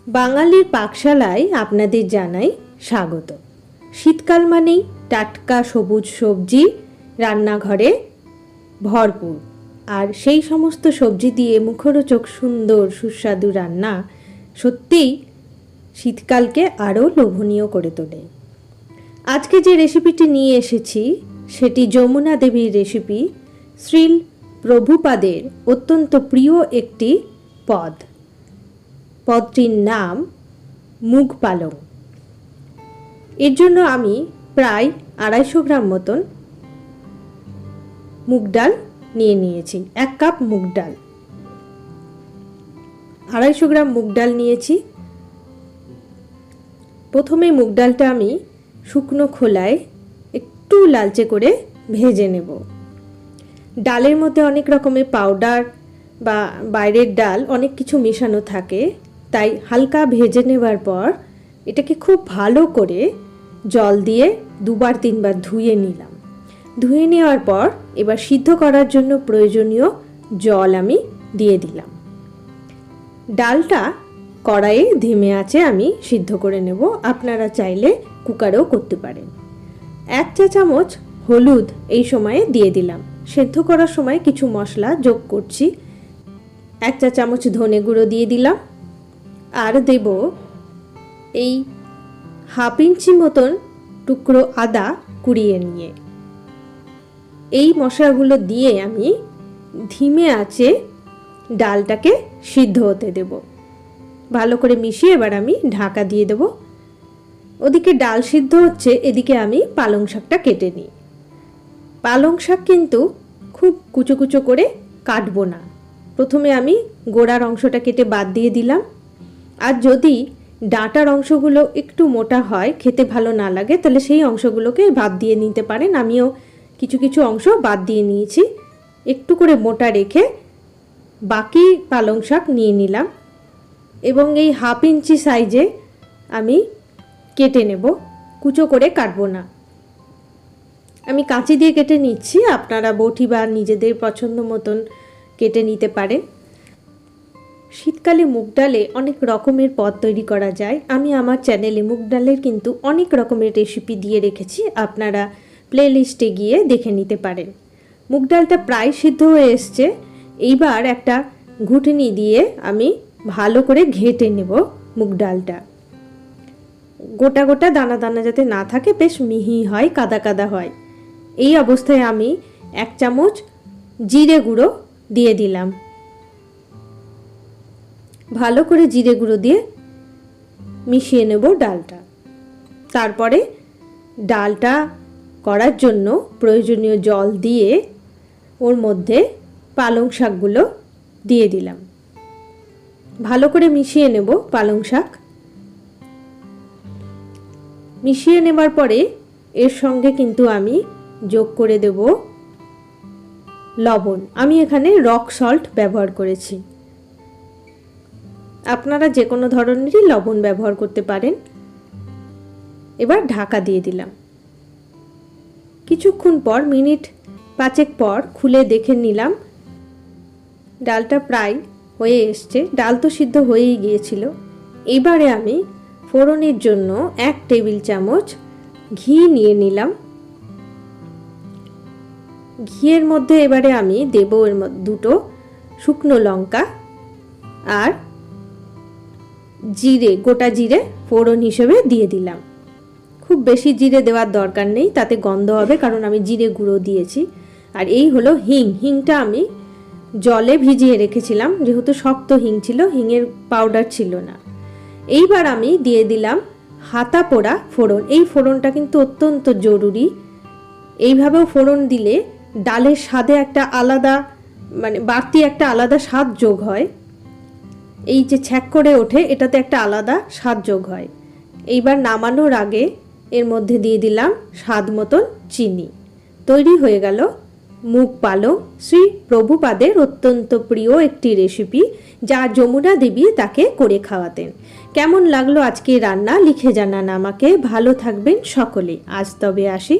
বাঙালির পাকশালায় আপনাদের জানাই স্বাগত। শীতকাল মানেই টাটকা সবুজ সবজি রান্নাঘরে ভরপুর, আর সেই সমস্ত সবজি দিয়ে মুখরোচক সুন্দর সুস্বাদু রান্না সত্যিই শীতকালকে আরও লোভনীয় করে তোলে। আজকে যে রেসিপিটি নিয়ে এসেছি সেটি যমুনা দেবীর রেসিপি, শ্রীল প্রভুপাদের অত্যন্ত প্রিয় একটি পদ। পদটির নাম মুগ পালং। এর জন্য আমি প্রায় 250 গ্রাম মতন মুগ ডাল নিয়ে নিয়েছি। 1 কাপ মুগ ডাল, 250 গ্রাম মুগ ডাল নিয়েছি। প্রথমে মুগ ডালটা আমি শুকনো খোলায় একটু লালচে করে ভেজে নেব। ডালের মধ্যে অনেক রকমের পাউডার বা বাইরের ডাল অনেক কিছু মেশানো থাকে, তাই হালকা ভেজে নেবার পর এটাকে খুব ভালো করে জল দিয়ে 2-3 বার ধুয়ে নিলাম। ধুয়ে নেওয়ার পর এবার সিদ্ধ করার জন্য প্রয়োজনীয় জল আমি দিয়ে দিলাম। ডালটা কড়াইয়ে ধিমে আঁচে আমি সিদ্ধ করে নেব। আপনারা চাইলে কুকারেও করতে পারেন। 1 চা চামচ হলুদ এই সময়ে দিয়ে দিলাম। সেদ্ধ করার সময় কিছু মশলা যোগ করছি। 1 চা চামচ ধনে গুঁড়ো দিয়ে দিলাম, আর দেব এই 1/2 ইঞ্চি মতন টুকরো আদা কুড়িয়ে নিয়ে। এই মশলাগুলো দিয়ে আমি ধিমে আঁচে ডালটাকে সিদ্ধ হতে দেব। ভালো করে মিশিয়ে এবার আমি ঢাকা দিয়ে দেব। ওদিকে ডাল সিদ্ধ হচ্ছে, এদিকে আমি পালং শাকটা কেটে নিই। পালং শাক কিন্তু খুব কুচো কুচো করে কাটবো না। প্রথমে আমি গোড়ার অংশটা কেটে বাদ দিয়ে দিলাম। আর যদি ডাঁটার অংশগুলো একটু মোটা হয়, খেতে ভালো না লাগে, তাহলে সেই অংশগুলোকে বাদ দিয়ে নিতে পারেন। আমিও কিছু কিছু অংশ বাদ দিয়ে নিয়েছি। একটু করে মোটা রেখে বাকি পালং শাক নিয়ে নিলাম এবং এই 1/2 ইঞ্চি সাইজে আমি কেটে নেব। কুচো করে কাটবো না, আমি কাঁচি দিয়ে কেটে নিচ্ছি। আপনারা বটি বা নিজেদের পছন্দ মতন কেটে নিতে পারেন। শীতকালে মুগ ডালে অনেক রকমের পদ তৈরি করা যায়। আমি আমার চ্যানেলে মুগ ডালের কিন্তু অনেক রকমের রেসিপি দিয়ে রেখেছি, আপনারা প্লেলিস্টে গিয়ে দেখে নিতে পারেন। মুগ ডালটা প্রায় সিদ্ধ হয়ে এসছে। এইবার একটা ঘুটনি দিয়ে আমি ভালো করে ঘেঁটে নেব মুগ ডালটা। গোটা গোটা দানা দানা যাতে না থাকে, বেশ মিহি হয়, কাদা কাদা হয়। এই অবস্থায় আমি 1 চামচ জিরে গুঁড়ো দিয়ে দিলাম। ভালো করে জিরে গুঁড়ো দিয়ে মিশিয়ে নেব ডালটা। তারপরে ডালটা করার জন্য প্রয়োজনীয় জল দিয়ে ওর মধ্যে পালং শাকগুলো দিয়ে দিলাম। ভালো করে মিশিয়ে নেব পালং শাক। মিশিয়ে নেবার পরে এর সঙ্গে কিন্তু আমি যোগ করে দেব লবণ। আমি এখানে রক সল্ট ব্যবহার করেছি। আপনারা যে কোনো ধরনেরই লবণ ব্যবহার করতে পারেন। এবার ঢাকা দিয়ে দিলাম। কিছুক্ষণ পর, মিনিট 5 পর খুলে দেখে নিলাম ডালটা প্রায় হয়ে এসছে। ডাল তো সিদ্ধ হয়েই গিয়েছিল। এবারে আমি ফোড়নের জন্য 1 টেবিল চামচ ঘি নিয়ে নিলাম। ঘিয়ের মধ্যে এবারে আমি দেব এর মধ্যে 2টো শুকনো লঙ্কা আর জিরে, গোটা জিরে ফোড়ন হিসেবে দিয়ে দিলাম। খুব বেশি জিরে দেওয়ার দরকার নেই, তাতে গন্ধ হবে, কারণ আমি জিরে গুঁড়ো দিয়েছি। আর এই হলো হিং। হিংটা আমি জলে ভিজিয়ে রেখেছিলাম, যেহেতু শক্ত হিং ছিল, হিংয়ের পাউডার ছিল না। এইবার আমি দিয়ে দিলাম হাতা পোড়া ফোড়ন। এই ফোড়নটা কিন্তু অত্যন্ত জরুরি। এইভাবেও ফোড়ন দিলে ডালের স্বাদে একটা আলাদা, বাড়তি একটা আলাদা স্বাদ যোগ হয়। এই যে ছ্যাঁক করে ওঠে, এটাতে একটা আলাদা স্বাদ যোগ হয়। এইবার নামানোর আগে এর মধ্যে দিয়ে দিলাম স্বাদ মতন চিনি। তৈরি হয়ে গেল মুগ পালং, শ্রী প্রভুপাদের অত্যন্ত প্রিয় একটি রেসিপি, যা যমুনা দেবী তাকে করে খাওয়াতেন। কেমন লাগলো আজকে রান্না লিখে জানান আমাকে। ভালো থাকবেন সকলে। আজ তবে আসি।